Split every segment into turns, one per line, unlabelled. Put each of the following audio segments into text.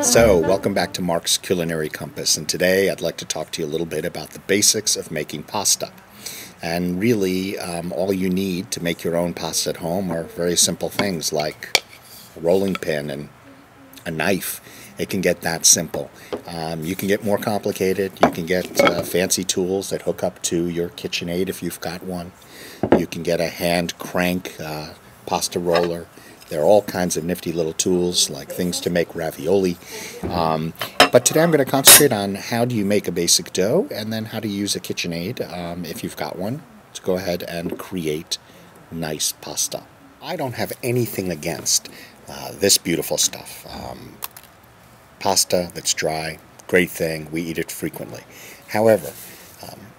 So, welcome back to Marc's Culinary Compass, and today I'd like to talk to you a little bit about the basics of making pasta. And really, all you need to make your own pasta at home are very simple things like a rolling pin and a knife. It can get that simple. You can get more complicated. You can get fancy tools that hook up to your KitchenAid if you've got one. You can get a hand crank pasta roller. There are all kinds of nifty little tools, like things to make ravioli. But today I'm going to concentrate on how do you make a basic dough, and then how to use a KitchenAid, if you've got one, to go ahead and create nice pasta. I don't have anything against this beautiful stuff. Pasta that's dry, great thing, we eat it frequently. However,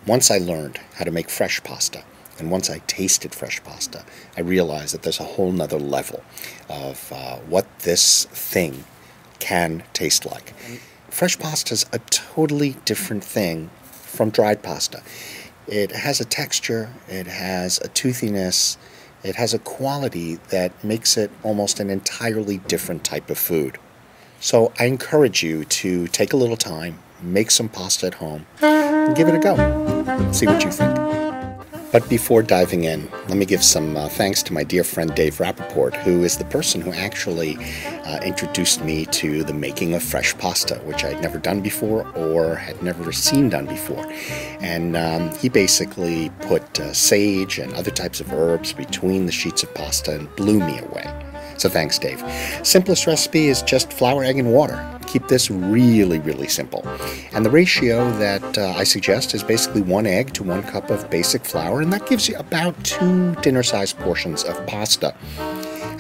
once I learned how to make fresh pasta, and once I tasted fresh pasta, I realized that there's a whole nother level of what this thing can taste like. Fresh pasta is a totally different thing from dried pasta. It has a texture, it has a toothiness, it has a quality that makes it almost an entirely different type of food. So I encourage you to take a little time, make some pasta at home, and give it a go. See what you think. But before diving in, let me give some thanks to my dear friend Dave Rappaport, who is the person who actually introduced me to the making of fresh pasta, which I'd never done before or had never seen done before. And he basically put sage and other types of herbs between the sheets of pasta and blew me away. So thanks, Dave. Simplest recipe is just flour, egg, and water. Keep this really, really simple. And the ratio that I suggest is basically 1 egg to 1 cup of basic flour, and that gives you about 2 dinner-sized portions of pasta.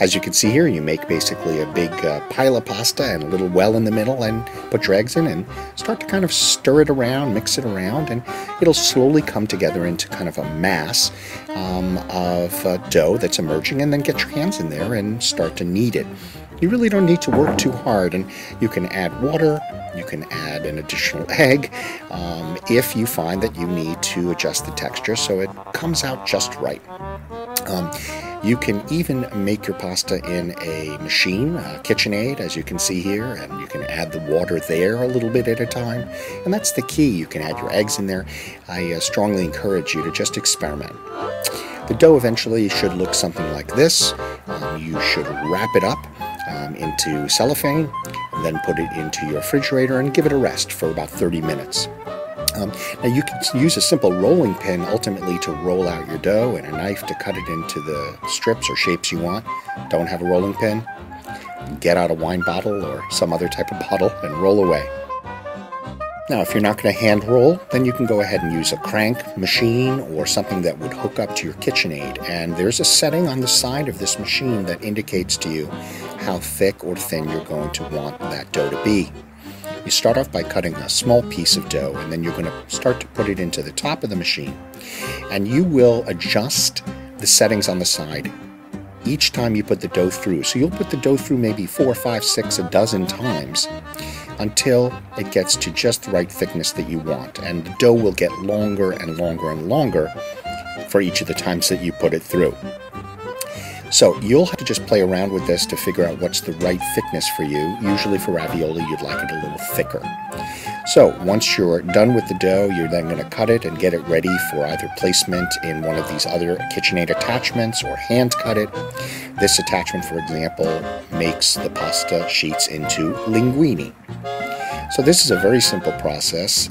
As you can see here, you make basically a big pile of pasta and a little well in the middle, and put your eggs in and start to kind of stir it around, mix it around, and it'll slowly come together into kind of a mass of dough that's emerging, and then get your hands in there and start to knead it. You really don't need to work too hard, and you can add water, you can add an additional egg if you find that you need to adjust the texture so it comes out just right. You can even make your pasta in a machine, a KitchenAid, as you can see here, and you can add the water there a little bit at a time. And that's the key. You can add your eggs in there. I strongly encourage you to just experiment. The dough eventually should look something like this. You should wrap it up into cellophane, and then put it into your refrigerator and give it a rest for about 30 minutes. Now you can use a simple rolling pin ultimately to roll out your dough, and a knife to cut it into the strips or shapes you want. Don't have a rolling pin? Get out a wine bottle or some other type of bottle and roll away. Now if you're not going to hand roll, then you can go ahead and use a crank machine or something that would hook up to your KitchenAid, and there's a setting on the side of this machine that indicates to you how thick or thin you're going to want that dough to be. You start off by cutting a small piece of dough, and then you're going to start to put it into the top of the machine. And you will adjust the settings on the side each time you put the dough through. So you'll put the dough through maybe 4, 5, 6, a dozen times until it gets to just the right thickness that you want. And the dough will get longer and longer and longer for each of the times that you put it through. So you'll have to just play around with this to figure out what's the right thickness for you. Usually for ravioli, you'd like it a little thicker. So once you're done with the dough, you're then going to cut it and get it ready for either placement in one of these other KitchenAid attachments or hand cut it. This attachment, for example, makes the pasta sheets into linguine. So this is a very simple process.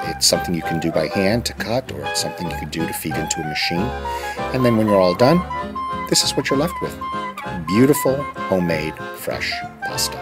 It's something you can do by hand to cut, or it's something you can do to feed into a machine. And then when you're all done, this is what you're left with. Beautiful, homemade, fresh pasta.